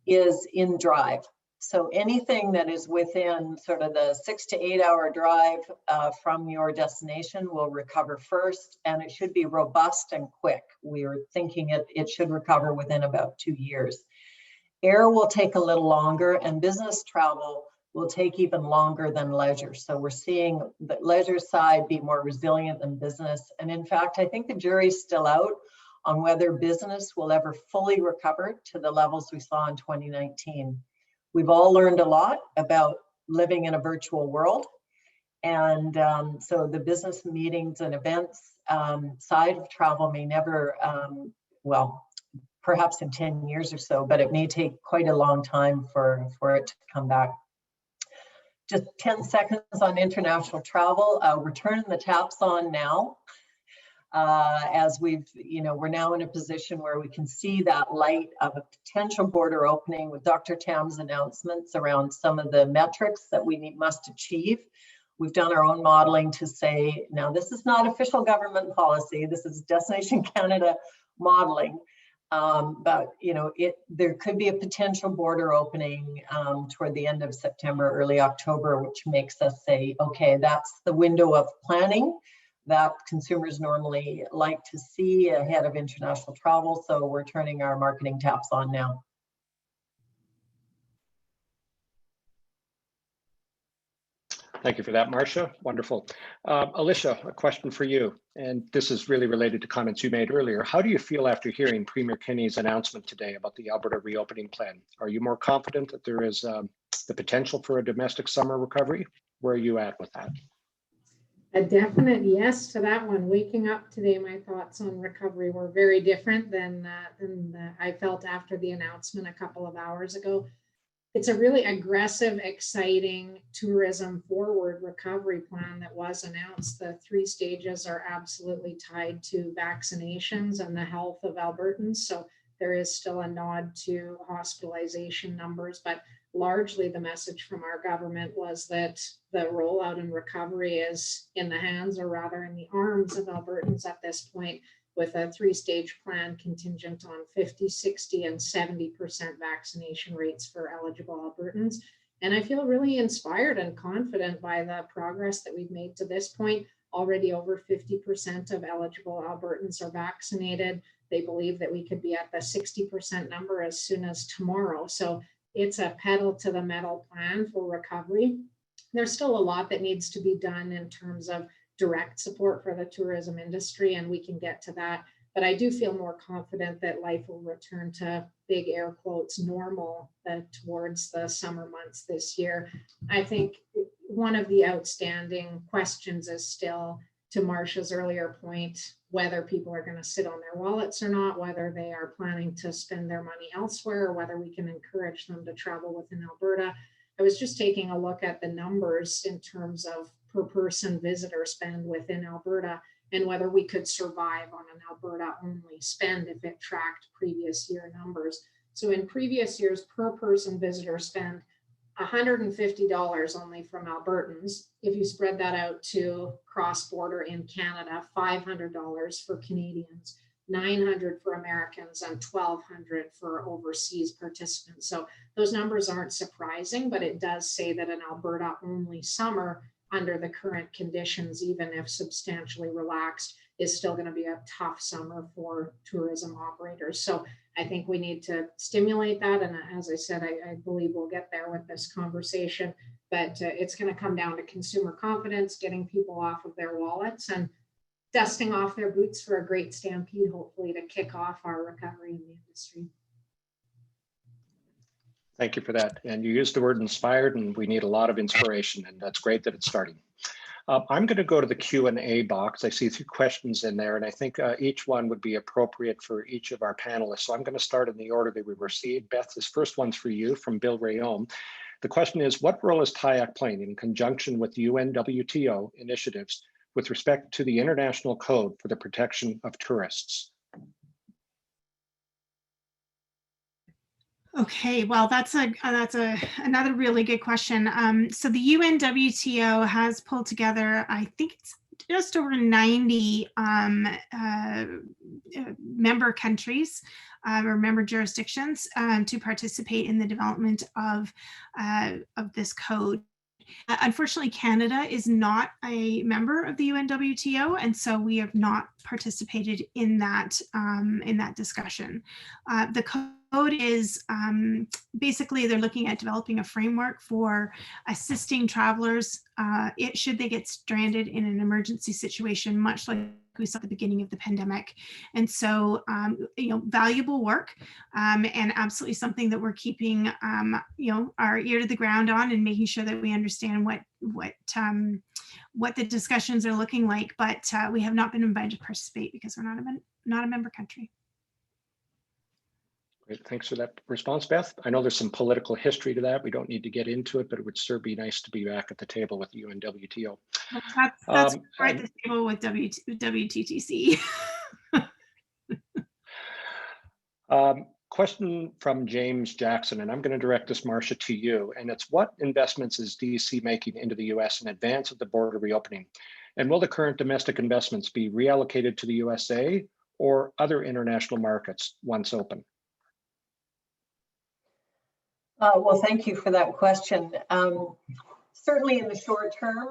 is in drive. So anything that is within sort of the 6 to 8 hour drive from your destination will recover first, and it should be robust and quick. We are thinking it should recover within about 2 years. Air will take a little longer, and business travel will take even longer than leisure. So we're seeing the leisure side be more resilient than business. And in fact, I think the jury's still out on whether business will ever fully recover to the levels we saw in 2019. We've all learned a lot about living in a virtual world. And so the business meetings and events side of travel may never, well, perhaps in 10 years or so, but it may take quite a long time for it to come back. Just 10 seconds on international travel. We're turning the taps on now. As we're now in a position where we can see that light of a potential border opening with Dr. Tam's announcements around some of the metrics that we must achieve. We've done our own modeling to say, now this is not official government policy, this is Destination Canada modeling. But there could be a potential border opening toward the end of September, early October, which makes us say, okay, that's the window of planning that consumers normally like to see ahead of international travel. So we're turning our marketing taps on now. Thank you for that, Marcia. Wonderful. Alicia, a question for you. And this is really related to comments you made earlier. How do you feel after hearing Premier Kenney's announcement today about the Alberta reopening plan? Are you more confident that there is the potential for a domestic summer recovery? Where are you at with that? A definite yes to that one. Waking up today, my thoughts on recovery were very different than I felt after the announcement a couple of hours ago. It's a really aggressive, exciting tourism forward recovery plan that was announced. The 3 stages are absolutely tied to vaccinations and the health of Albertans. So there is still a nod to hospitalization numbers, but largely the message from our government was that the rollout and recovery is in the hands, or rather in the arms, of Albertans at this point, with a 3-stage plan contingent on 50, 60, and 70% vaccination rates for eligible Albertans. And I feel really inspired and confident by the progress that we've made to this point. Already over 50% of eligible Albertans are vaccinated. They believe that we could be at the 60% number as soon as tomorrow. So it's a pedal to the metal plan for recovery. There's still a lot that needs to be done in terms of direct support for the tourism industry, and we can get to that. But I do feel more confident that life will return to, big air quotes, normal towards the summer months this year. I think one of the outstanding questions is still, to Marcia's earlier point, whether people are going to sit on their wallets or not, whether they are planning to spend their money elsewhere, or whether we can encourage them to travel within Alberta. I was just taking a look at the numbers in terms of per person visitor spend within Alberta, and whether we could survive on an Alberta only spend if it tracked previous year numbers. So in previous years, per person visitor spend $150 only from Albertans. If you spread that out to cross-border in Canada, $500 for Canadians, $900 for Americans, and $1,200 for overseas participants. So those numbers aren't surprising, but it does say that an Alberta only summer under the current conditions, even if substantially relaxed, is still going to be a tough summer for tourism operators. So I think we need to stimulate that. And as I said, I believe we'll get there with this conversation, but it's going to come down to consumer confidence, getting people off of their wallets and dusting off their boots for a great stampede, hopefully, to kick off our recovery in the industry. Thank you for that. And you used the word inspired, and we need a lot of inspiration, and that's great that it's starting. I'm going to go to the Q&A box. I see 3 questions in there, and I think each one would be appropriate for each of our panelists. So I'm going to start in the order that we received. Beth, this first one's for you from Bill Rayome. The question is, what role is TIAC playing in conjunction with UNWTO initiatives with respect to the International Code for the Protection of Tourists? Okay, well, that's another really good question. So the UNWTO has pulled together, I think it's just over 90 member countries or member jurisdictions to participate in the development of this code. Unfortunately, Canada is not a member of the UNWTO, and so we have not participated in that discussion. The code is basically, they're looking at developing a framework for assisting travelers should they get stranded in an emergency situation, much like we saw at the beginning of the pandemic. And so, valuable work and absolutely something that we're keeping, our ear to the ground on and making sure that we understand what the discussions are looking like. But we have not been invited to participate because we're not a member country. Great, thanks for that response, Beth. I know there's some political history to that. We don't need to get into it, but it would sure be nice to be back at the table with the UNWTO. That's right, the table with WTTC. Question from James Jackson, and I'm going to direct this, Marcia, to you. And it's, what investments is DC making into the US in advance of the border reopening? And will the current domestic investments be reallocated to the USA or other international markets once open? Well, thank you for that question. Certainly in the short term,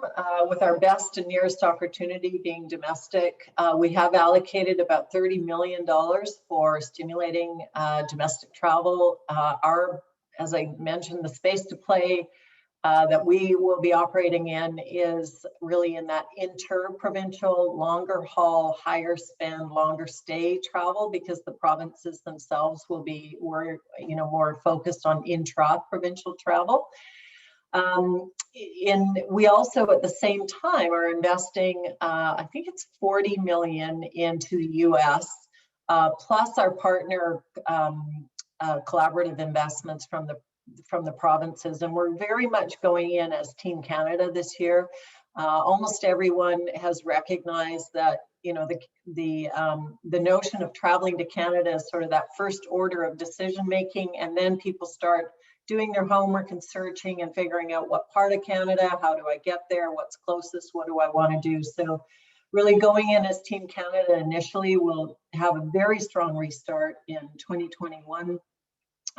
with our best and nearest opportunity being domestic, we have allocated about $30 million for stimulating domestic travel. As I mentioned, the space to play that we will be operating in is really in that inter-provincial, longer haul, higher spend, longer stay travel, because the provinces themselves will be more focused on intra-provincial travel. We also at the same time are investing, I think it's 40 million into the US, plus our partner collaborative investments from the provinces. And we're very much going in as Team Canada this year. Almost everyone has recognized that, the notion of traveling to Canada is sort of that first order of decision making, and then people start doing their homework and searching and figuring out what part of Canada, how do I get there, what's closest, what do I want to do. So really going in as Team Canada initially, will have a very strong restart in 2021.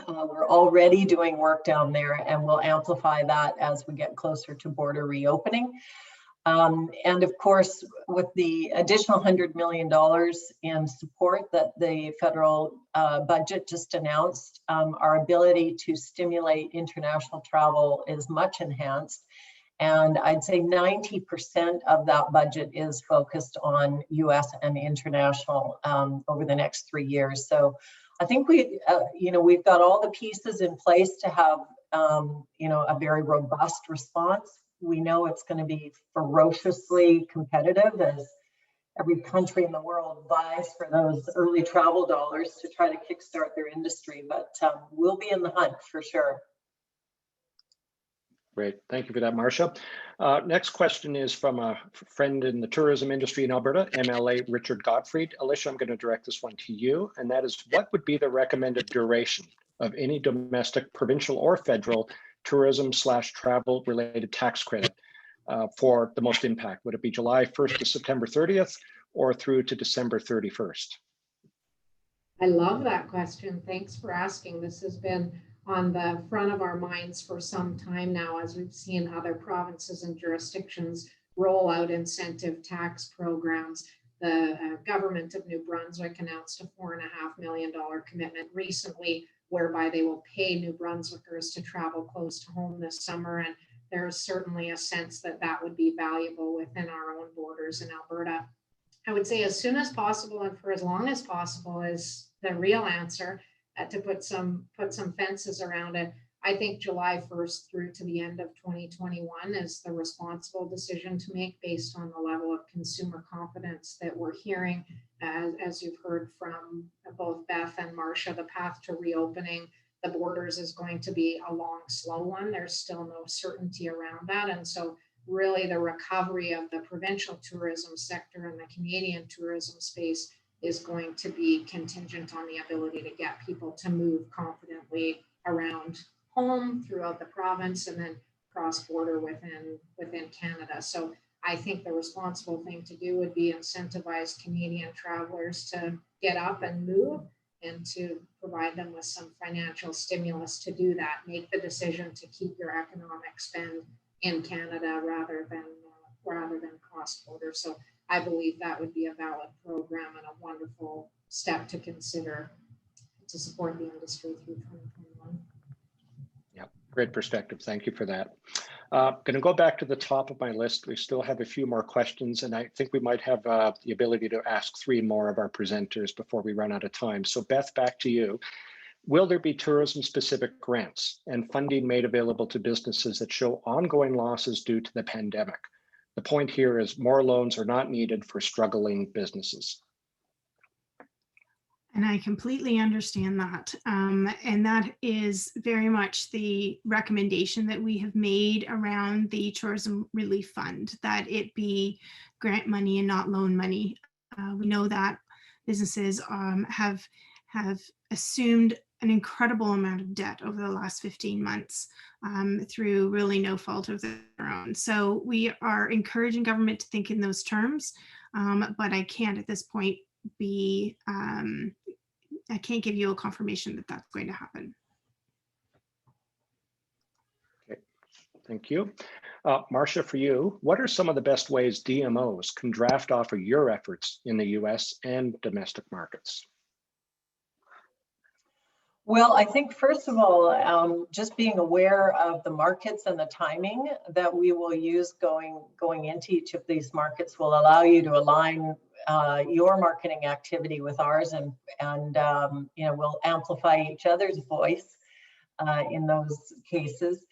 We're already doing work down there, and we'll amplify that as we get closer to border reopening. And of course, with the additional $100 million in support that the federal budget just announced, our ability to stimulate international travel is much enhanced. And I'd say 90% of that budget is focused on US and international over the next 3 years. So I think we've got all the pieces in place to have, a very robust response. We know it's going to be ferociously competitive as every country in the world vies for those early travel dollars to try to kickstart their industry, but we'll be in the hunt for sure. Great, thank you for that, Marcia. Next question is from a friend in the tourism industry in Alberta, MLA Richard Gottfried. Alicia, I'm going to direct this one to you, and that is, what would be the recommended duration of any domestic, provincial, or federal tourism/travel related tax credit for the most impact? Would it be July 1st to September 30th or through to December 31st? I love that question. Thanks for asking. This has been on the front of our minds for some time now, as we've seen other provinces and jurisdictions roll out incentive tax programs. The government of New Brunswick announced a $4.5 million commitment recently, whereby they will pay New Brunswickers to travel close to home this summer. And there's certainly a sense that that would be valuable within our own borders in Alberta. I would say as soon as possible and for as long as possible is the real answer. To put some fences around it. I think July 1st through to the end of 2021 is the responsible decision to make based on the level of consumer confidence that we're hearing. As you've heard from both Beth and Marcia, the path to reopening the borders is going to be a long, slow one. There's still no certainty around that. And so really the recovery of the provincial tourism sector and the Canadian tourism space is going to be contingent on the ability to get people to move confidently around home throughout the province and then cross-border within Canada. So I think the responsible thing to do would be incentivize Canadian travelers to get up and move and to provide them with some financial stimulus to do that. Make the decision to keep your economic spend in Canada rather than cross-border. So I believe that would be a valid program and a wonderful step to consider to support the industry through 2021. Yeah, great perspective. Thank you for that. Going to go back to the top of my list. We still have a few more questions, and I think we might have the ability to ask 3 more of our presenters before we run out of time. So Beth, back to you. Will there be tourism-specific grants and funding made available to businesses that show ongoing losses due to the pandemic? The point here is more loans are not needed for struggling businesses. And I completely understand that. And that is very much the recommendation that we have made around the Tourism Relief Fund, that it be grant money and not loan money. We know that businesses have assumed an incredible amount of debt over the last 15 months through really no fault of their own. So we are encouraging government to think in those terms, but I can't at this point I can't give you a confirmation that that's going to happen. Okay, thank you. Marcia, for you, what are some of the best ways DMOs can draft off of your efforts in the US and domestic markets? Well, I think first of all, just being aware of the markets and the timing that we will use going into each of these markets will allow you to align your marketing activity with ours, and we'll amplify each other's voice in those cases.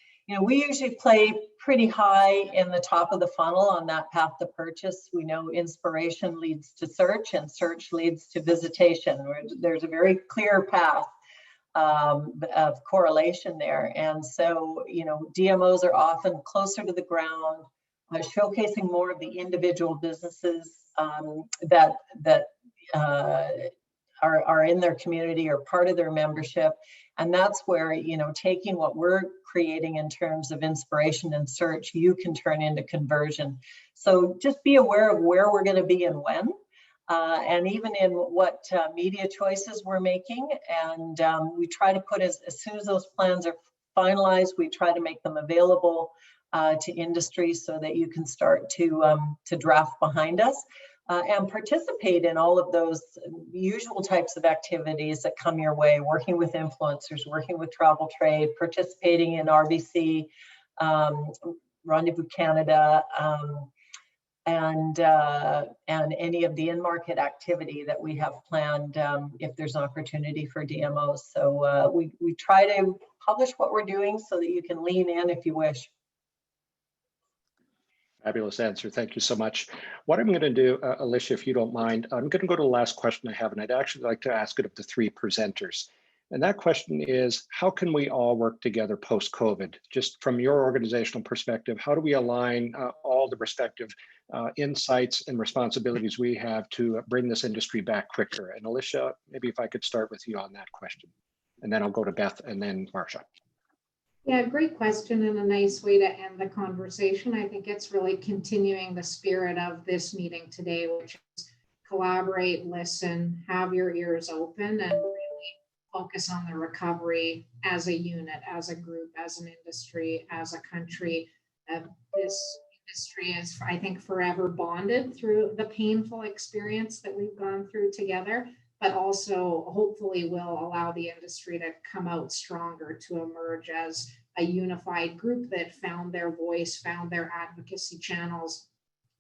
We usually play pretty high in the top of the funnel on that path to purchase. We know inspiration leads to search, and search leads to visitation. There's a very clear path of correlation there. And so, DMOs are often closer to the ground, showcasing more of the individual businesses that are in their community or part of their membership. And that's where, taking what we're creating in terms of inspiration and search, you can turn into conversion. So just be aware of where we're going to be and when. And even in what media choices we're making. And we try to put, as soon as those plans are finalized, we try to make them available to industry so that you can start to draft behind us and participate in all of those usual types of activities that come your way, working with influencers, working with travel trade, participating in RVC, Rendezvous Canada, and any of the in-market activity that we have planned if there's an opportunity for DMOs. So we try to publish what we're doing so that you can lean in if you wish. Fabulous answer. Thank you so much. What I'm going to do, Alicia, if you don't mind, I'm going to go to the last question I have, and I'd actually like to ask it of the three presenters. And that question is, how can we all work together post-COVID? Just from your organizational perspective, how do we align all the respective insights and responsibilities we have to bring this industry back quicker? And Alicia, maybe if I could start with you on that question, and then I'll go to Beth and then Marcia. Yeah, great question and a nice way to end the conversation. I think it's really continuing the spirit of this meeting today, which is collaborate, listen, have your ears open, and really focus on the recovery as a unit, as a group, as an industry, as a country. This industry is, I think, forever bonded through the painful experience that we've gone through together, but also hopefully will allow the industry to come out stronger, to emerge as a unified group that found their voice, found their advocacy channels,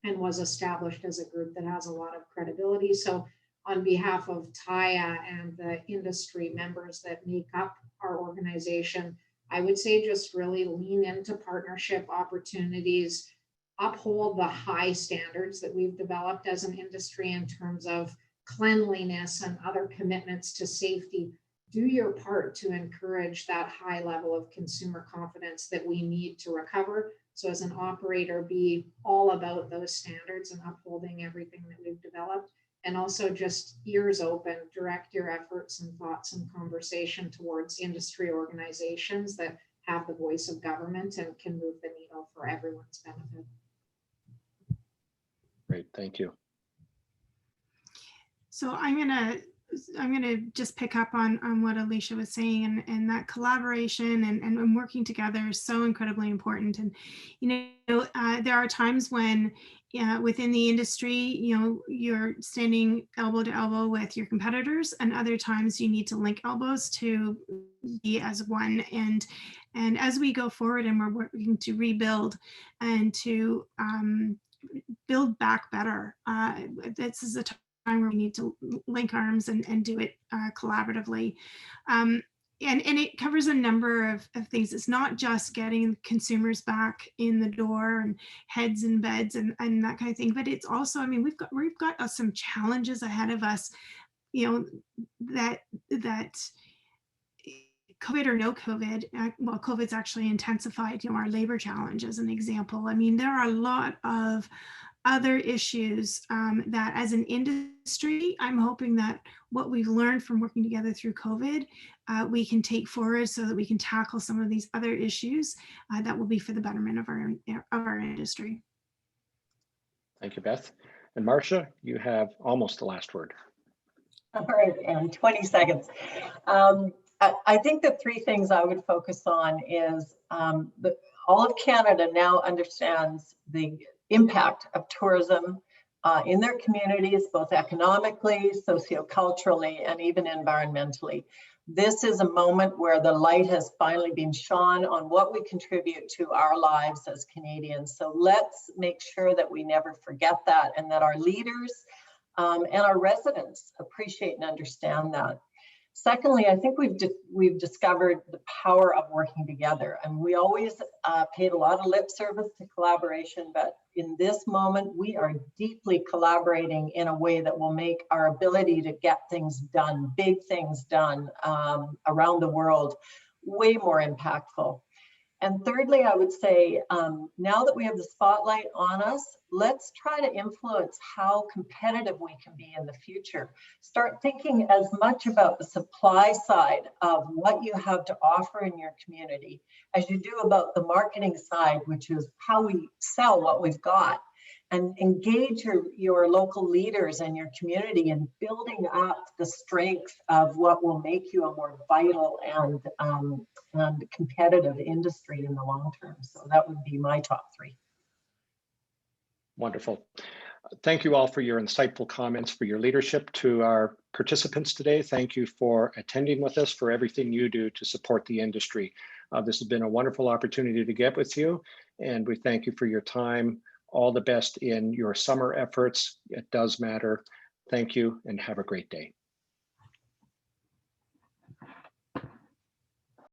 and was established as a group that has a lot of credibility. So on behalf of TIA and the industry members that make up our organization, I would say just really lean into partnership opportunities, uphold the high standards that we've developed as an industry in terms of cleanliness and other commitments to safety. Do your part to encourage that high level of consumer confidence that we need to recover. So as an operator, be all about those standards and upholding everything that we've developed. And also just ears open, direct your efforts and thoughts and conversation towards industry organizations that have the voice of government and can move the needle for everyone's benefit. Great, thank you. So I'm gonna just pick up on what Alicia was saying, and that collaboration and working together is so incredibly important. And there are times when within the industry, you're standing elbow to elbow with your competitors, and other times you need to link elbows to be as one. And as we go forward and we're working to rebuild and to build back better, this is a time where we need to link arms and do it collaboratively. And it covers a number of things. It's not just getting consumers back in the door and heads in beds and that kind of thing, but it's also, I mean, we've got some challenges ahead of us, that COVID or no COVID, well, COVID's actually intensified, our labor challenge as an example. I mean, there are a lot of other issues that as an industry, I'm hoping that what we've learned from working together through COVID, we can take forward so that we can tackle some of these other issues that will be for the betterment of our industry. Thank you, Beth. And Marcia, you have almost the last word. All right, and 20 seconds. I think the three things I would focus on is all of Canada now understands the impact of tourism in their communities, both economically, socioculturally, and even environmentally. This is a moment where the light has finally been shone on what we contribute to our lives as Canadians. So let's make sure that we never forget that, and that our leaders and our residents appreciate and understand that. Secondly, I think we've discovered the power of working together, and we always paid a lot of lip service to collaboration, but in this moment, we are deeply collaborating in a way that will make our ability to get things done, big things done around the world, way more impactful. And thirdly, I would say, now that we have the spotlight on us, let's try to influence how competitive we can be in the future. Start thinking as much about the supply side of what you have to offer in your community as you do about the marketing side, which is how we sell what we've got. And engage your local leaders and your community in building up the strength of what will make you a more vital and competitive industry in the long term. So that would be my top three. Wonderful. Thank you all for your insightful comments, for your leadership. To our participants today, thank you for attending with us, for everything you do to support the industry. This has been a wonderful opportunity to get with you, and we thank you for your time. All the best in your summer efforts. It does matter. Thank you and have a great day.